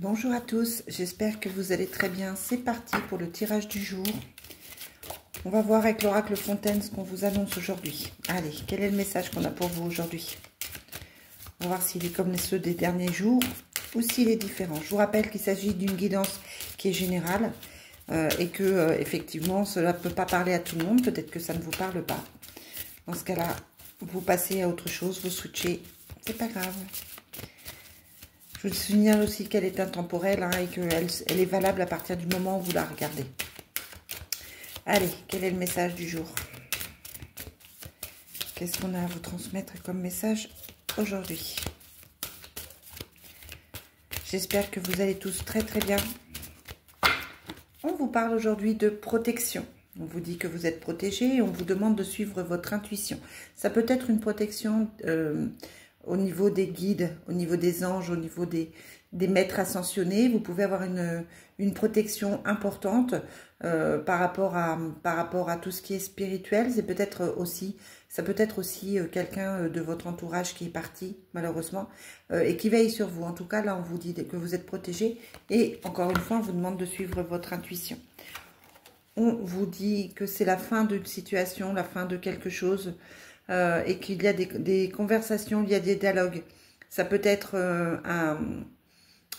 Bonjour à tous, j'espère que vous allez très bien. C'est parti pour le tirage du jour. On va voir avec l'oracle Fontaine ce qu'on vous annonce aujourd'hui. Allez, quel est le message qu'on a pour vous aujourd'hui? On va voir s'il est comme ceux des derniers jours ou s'il est différent. Je vous rappelle qu'il s'agit d'une guidance qui est générale et que effectivement cela ne peut pas parler à tout le monde. Peut-être que ça ne vous parle pas. Dans ce cas-là, vous passez à autre chose, vous switchez, c'est pas grave. Je vous signale aussi qu'elle est intemporelle et qu'elle est valable à partir du moment où vous la regardez. Allez, quel est le message du jour? Qu'est-ce qu'on a à vous transmettre comme message aujourd'hui? J'espère que vous allez tous très très bien. On vous parle aujourd'hui de protection. On vous dit que vous êtes protégé et on vous demande de suivre votre intuition. Ça peut être une protection au niveau des guides, au niveau des anges, au niveau des maîtres ascensionnés. Vous pouvez avoir une protection importante par rapport à tout ce qui est spirituel. Ça peut être aussi quelqu'un de votre entourage qui est parti, malheureusement, et qui veille sur vous. En tout cas, là, on vous dit que vous êtes protégé. Et encore une fois, on vous demande de suivre votre intuition. On vous dit que c'est la fin d'une situation, la fin de quelque chose, et qu'il y a des conversations, il y a des dialogues. Ça peut être un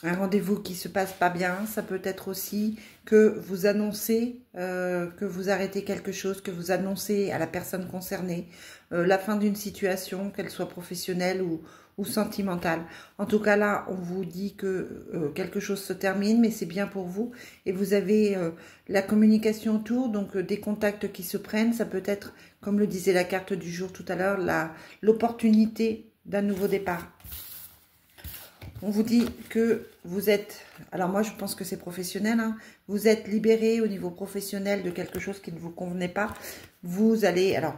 rendez-vous qui se passe pas bien. Ça peut être aussi que vous annoncez que vous arrêtez quelque chose, que vous annoncez à la personne concernée la fin d'une situation, qu'elle soit professionnelle ou sentimentale. En tout cas là, on vous dit que quelque chose se termine, mais c'est bien pour vous. Et vous avez la communication autour, donc des contacts qui se prennent. Ça peut être, comme le disait la carte du jour tout à l'heure, l'opportunité d'un nouveau départ. On vous dit que vous êtes, alors moi je pense que c'est professionnel, hein, vous êtes libéré au niveau professionnel de quelque chose qui ne vous convenait pas. Vous allez, alors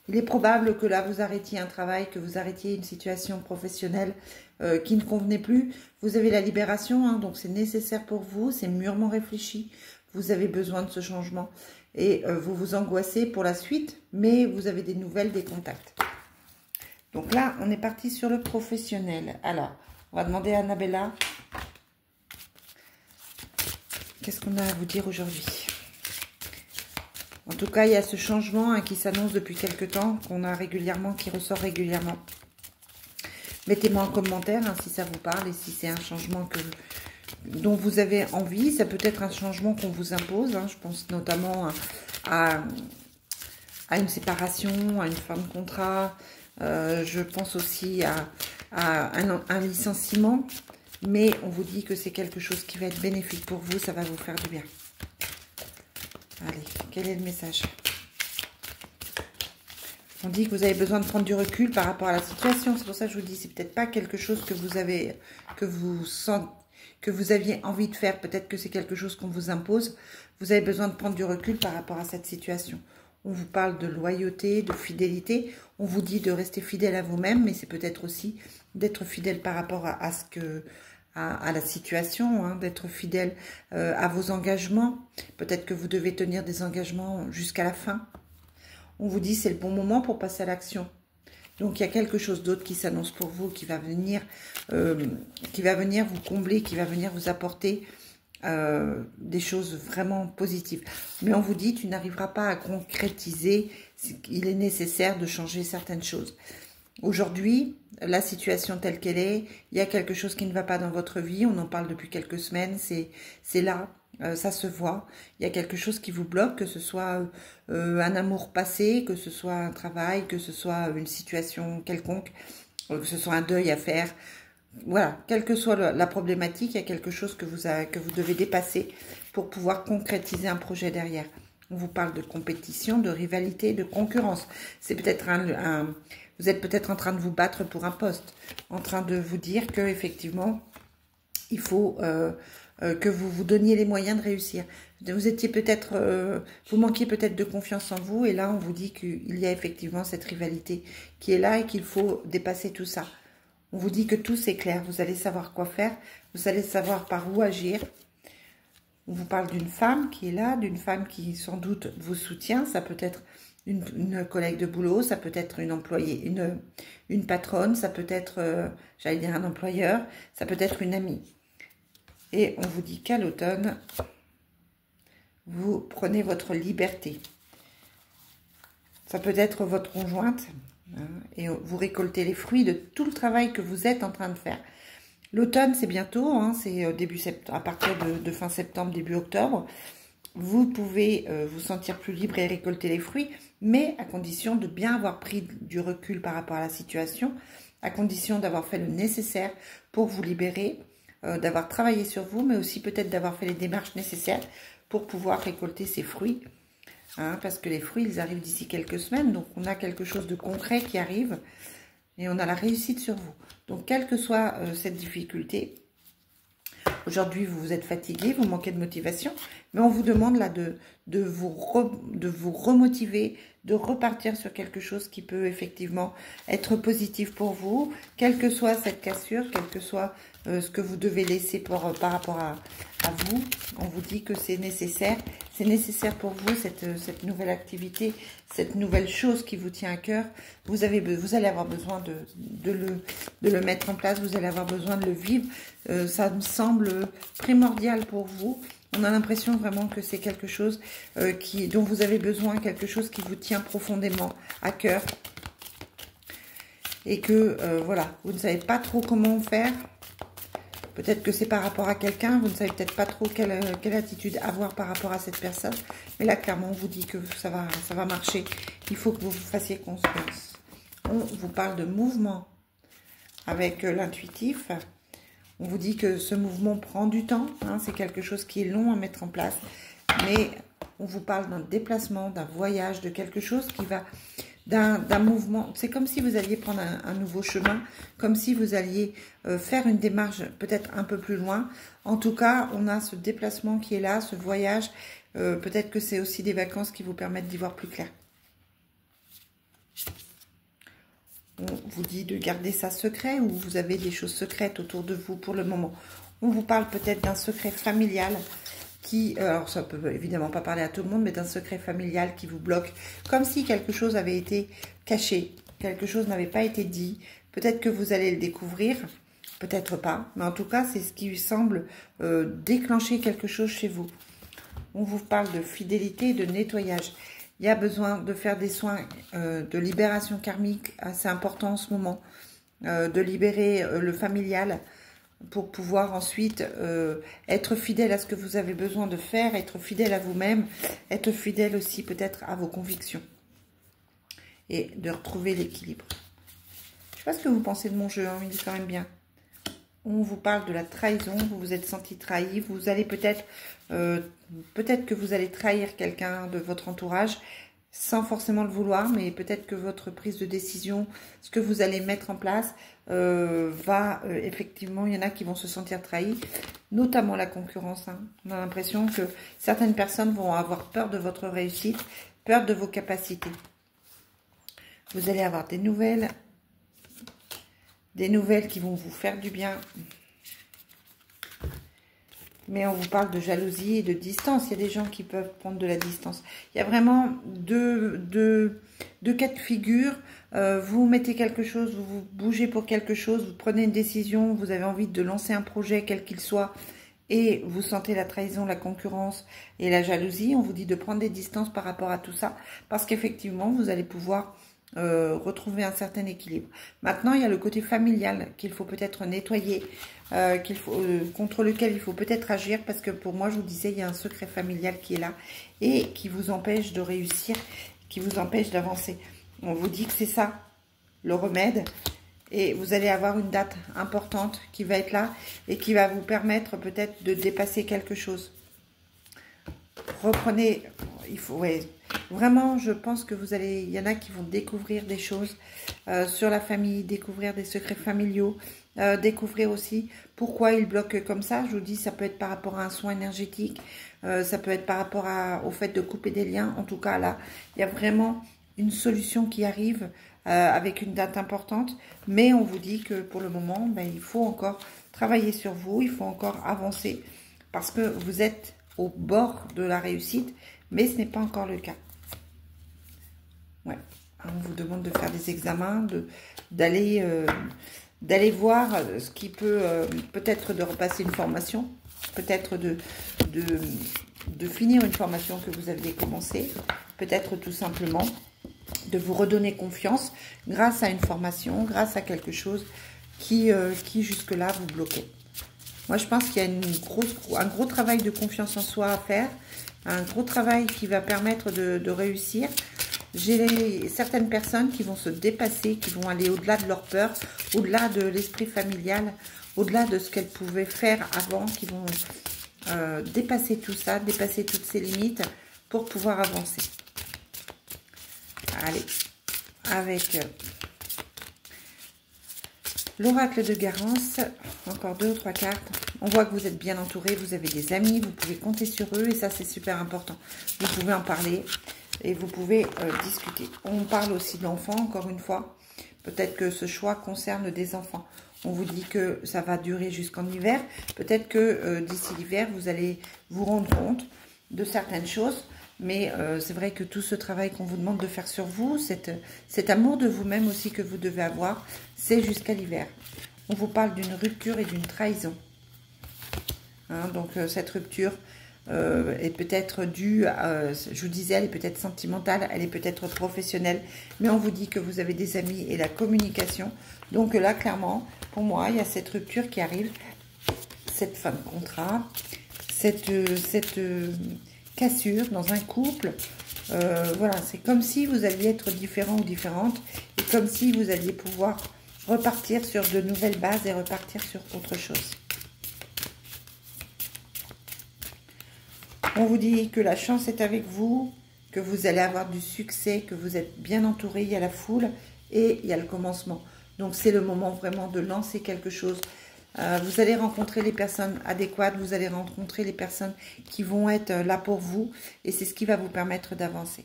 il est probable que là vous arrêtiez un travail, que vous arrêtiez une situation professionnelle qui ne convenait plus. Vous avez la libération, hein, donc c'est nécessaire pour vous, c'est mûrement réfléchi. Vous avez besoin de ce changement et vous vous angoissez pour la suite, mais vous avez des nouvelles, des contacts. Donc là, on est parti sur le professionnel. Alors, on va demander à Annabella, qu'est-ce qu'on a à vous dire aujourd'hui? En tout cas, il y a ce changement hein, qui s'annonce depuis quelques temps, qu'on a régulièrement, qui ressort régulièrement. Mettez-moi en commentaire hein, si ça vous parle et si c'est un changement dont vous avez envie. Ça peut être un changement qu'on vous impose. Hein, je pense notamment à une séparation, à une fin de contrat. Je pense aussi à un licenciement, mais on vous dit que c'est quelque chose qui va être bénéfique pour vous, ça va vous faire du bien. Allez, quel est le message? On dit que vous avez besoin de prendre du recul par rapport à la situation, c'est pour ça que je vous dis, c'est peut-être pas quelque chose que vous aviez envie de faire, peut-être que c'est quelque chose qu'on vous impose. Vous avez besoin de prendre du recul par rapport à cette situation. On vous parle de loyauté, de fidélité. On vous dit de rester fidèle à vous-même, mais c'est peut-être aussi d'être fidèle par rapport à la situation, hein, d'être fidèle à vos engagements. Peut-être que vous devez tenir des engagements jusqu'à la fin. On vous dit c'est le bon moment pour passer à l'action. Donc il y a quelque chose d'autre qui s'annonce pour vous, qui va venir vous combler, qui va venir vous apporter des choses vraiment positives. Mais on vous dit, tu n'arriveras pas à concrétiser, il est nécessaire de changer certaines choses. Aujourd'hui, la situation telle qu'elle est, il y a quelque chose qui ne va pas dans votre vie, on en parle depuis quelques semaines, c'est là, ça se voit. Il y a quelque chose qui vous bloque, que ce soit un amour passé, que ce soit un travail, que ce soit une situation quelconque, que ce soit un deuil à faire. Voilà, quelle que soit la problématique, il y a quelque chose que vous devez dépasser pour pouvoir concrétiser un projet derrière. On vous parle de compétition, de rivalité, de concurrence. C'est peut-être vous êtes peut-être en train de vous battre pour un poste, en train de vous dire que effectivement, il faut que vous vous donniez les moyens de réussir. Vous étiez peut-être, vous manquiez peut-être de confiance en vous, et là on vous dit qu'il y a effectivement cette rivalité qui est là et qu'il faut dépasser tout ça. On vous dit que tout c'est clair, vous allez savoir quoi faire, vous allez savoir par où agir. On vous parle d'une femme qui est là, d'une femme qui sans doute vous soutient. Ça peut être une collègue de boulot, ça peut être une employée, une patronne, ça peut être, j'allais dire un employeur, ça peut être une amie. Et on vous dit qu'à l'automne, vous prenez votre liberté. Ça peut être votre conjointe, hein, et vous récoltez les fruits de tout le travail que vous êtes en train de faire. L'automne, c'est bientôt, hein, c'est début septembre, à partir de fin septembre, début octobre. Vous pouvez vous sentir plus libre et récolter les fruits, mais à condition de bien avoir pris du recul par rapport à la situation, à condition d'avoir fait le nécessaire pour vous libérer, d'avoir travaillé sur vous, mais aussi peut-être d'avoir fait les démarches nécessaires pour pouvoir récolter ces fruits. Hein, parce que les fruits, ils arrivent d'ici quelques semaines, donc on a quelque chose de concret qui arrive et on a la réussite sur vous. Donc, quelle que soit cette difficulté, aujourd'hui, vous êtes fatigué, vous manquez de motivation, mais on vous demande là de vous remotiver, de repartir sur quelque chose qui peut effectivement être positif pour vous, quelle que soit cette cassure, quel que soit ce que vous devez laisser par rapport à vous. On vous dit que c'est nécessaire pour vous, cette nouvelle activité, cette nouvelle chose qui vous tient à cœur. Vous allez avoir besoin de le mettre en place, vous allez avoir besoin de le vivre. Ça me semble primordial pour vous. On a l'impression vraiment que c'est quelque chose dont vous avez besoin, quelque chose qui vous tient profondément à cœur. Et que, voilà, vous ne savez pas trop comment faire. Peut-être que c'est par rapport à quelqu'un, vous ne savez peut-être pas trop quelle attitude avoir par rapport à cette personne. Mais là, clairement, on vous dit que ça va marcher. Il faut que vous vous fassiez confiance. On vous parle de mouvement avec l'intuitif. On vous dit que ce mouvement prend du temps. Hein, c'est quelque chose qui est long à mettre en place. Mais on vous parle d'un déplacement, d'un voyage, de quelque chose qui va... d'un mouvement. C'est comme si vous alliez prendre un nouveau chemin, comme si vous alliez faire une démarche peut-être un peu plus loin. En tout cas, on a ce déplacement qui est là, ce voyage. Peut-être que c'est aussi des vacances qui vous permettent d'y voir plus clair. On vous dit de garder ça secret ou vous avez des choses secrètes autour de vous pour le moment. On vous parle peut-être d'un secret familial qui, alors ça peut évidemment pas parler à tout le monde, mais d'un secret familial qui vous bloque, comme si quelque chose avait été caché, quelque chose n'avait pas été dit. Peut-être que vous allez le découvrir, peut-être pas, mais en tout cas, c'est ce qui semble déclencher quelque chose chez vous. On vous parle de fidélité et de nettoyage. Il y a besoin de faire des soins de libération karmique assez importants en ce moment, de libérer le familial, pour pouvoir ensuite être fidèle à ce que vous avez besoin de faire, être fidèle à vous-même, être fidèle aussi peut-être à vos convictions et de retrouver l'équilibre. Je ne sais pas ce que vous pensez de mon jeu, hein, il est quand même bien. On vous parle de la trahison, vous vous êtes senti trahi, vous allez peut-être que vous allez trahir quelqu'un de votre entourage sans forcément le vouloir, mais peut-être que votre prise de décision, ce que vous allez mettre en place, effectivement, il y en a qui vont se sentir trahis, notamment la concurrence. Hein. On a l'impression que certaines personnes vont avoir peur de votre réussite, peur de vos capacités. Vous allez avoir des nouvelles qui vont vous faire du bien. Mais on vous parle de jalousie et de distance. Il y a des gens qui peuvent prendre de la distance. Il y a vraiment deux cas de figure. Vous mettez quelque chose, vous bougez pour quelque chose, vous prenez une décision, vous avez envie de lancer un projet, quel qu'il soit, et vous sentez la trahison, la concurrence et la jalousie. On vous dit de prendre des distances par rapport à tout ça, parce qu'effectivement, vous allez pouvoir retrouver un certain équilibre. Maintenant, il y a le côté familial qu'il faut peut-être nettoyer, contre lequel il faut peut-être agir, parce que pour moi, je vous disais, il y a un secret familial qui est là et qui vous empêche de réussir, qui vous empêche d'avancer. On vous dit que c'est ça, le remède, et vous allez avoir une date importante qui va être là et qui va vous permettre peut-être de dépasser quelque chose. Reprenez, il faut, ouais, vraiment, je pense que il y en a qui vont découvrir des choses sur la famille, découvrir des secrets familiaux, découvrir aussi pourquoi ils bloquent comme ça. Je vous dis, ça peut être par rapport à un soin énergétique, ça peut être par rapport au fait de couper des liens. En tout cas, là, il y a vraiment une solution qui arrive avec une date importante. Mais on vous dit que pour le moment, ben, il faut encore travailler sur vous, il faut encore avancer parce que vous êtes au bord de la réussite, mais ce n'est pas encore le cas. Ouais. On vous demande de faire des examens, d'aller d'aller voir ce qui peut, peut-être de repasser une formation, peut-être de finir une formation que vous aviez commencée, peut-être tout simplement de vous redonner confiance grâce à une formation, grâce à quelque chose qui jusque-là vous bloquait. Moi, je pense qu'il y a un gros travail de confiance en soi à faire, un gros travail qui va permettre de réussir. J'ai certaines personnes qui vont se dépasser, qui vont aller au-delà de leur peur, au-delà de l'esprit familial, au-delà de ce qu'elles pouvaient faire avant, qui vont dépasser tout ça, dépasser toutes ces limites pour pouvoir avancer. Allez, avec l'oracle de Garance, encore 2 ou 3 cartes. On voit que vous êtes bien entouré, vous avez des amis, vous pouvez compter sur eux et ça c'est super important. Vous pouvez en parler et vous pouvez discuter. On parle aussi d'enfants, encore une fois. Peut-être que ce choix concerne des enfants. On vous dit que ça va durer jusqu'en hiver. Peut-être que d'ici l'hiver, vous allez vous rendre compte de certaines choses. Mais c'est vrai que tout ce travail qu'on vous demande de faire sur vous, cet amour de vous-même aussi que vous devez avoir, c'est jusqu'à l'hiver. On vous parle d'une rupture et d'une trahison. Hein, donc cette rupture est peut-être due, je vous disais, elle est peut-être sentimentale, elle est peut-être professionnelle, mais on vous dit que vous avez des amis et la communication. Donc là, clairement, pour moi, il y a cette rupture qui arrive, cette fin de contrat, cette cassure dans un couple. Voilà, c'est comme si vous alliez être différent ou différente, et comme si vous alliez pouvoir repartir sur de nouvelles bases et repartir sur autre chose. On vous dit que la chance est avec vous, que vous allez avoir du succès, que vous êtes bien entouré, il y a la foule et il y a le commencement. Donc c'est le moment vraiment de lancer quelque chose. Vous allez rencontrer les personnes adéquates, vous allez rencontrer les personnes qui vont être là pour vous et c'est ce qui va vous permettre d'avancer.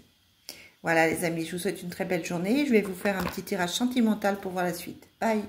Voilà les amis, je vous souhaite une très belle journée. Je vais vous faire un petit tirage sentimental pour voir la suite. Bye!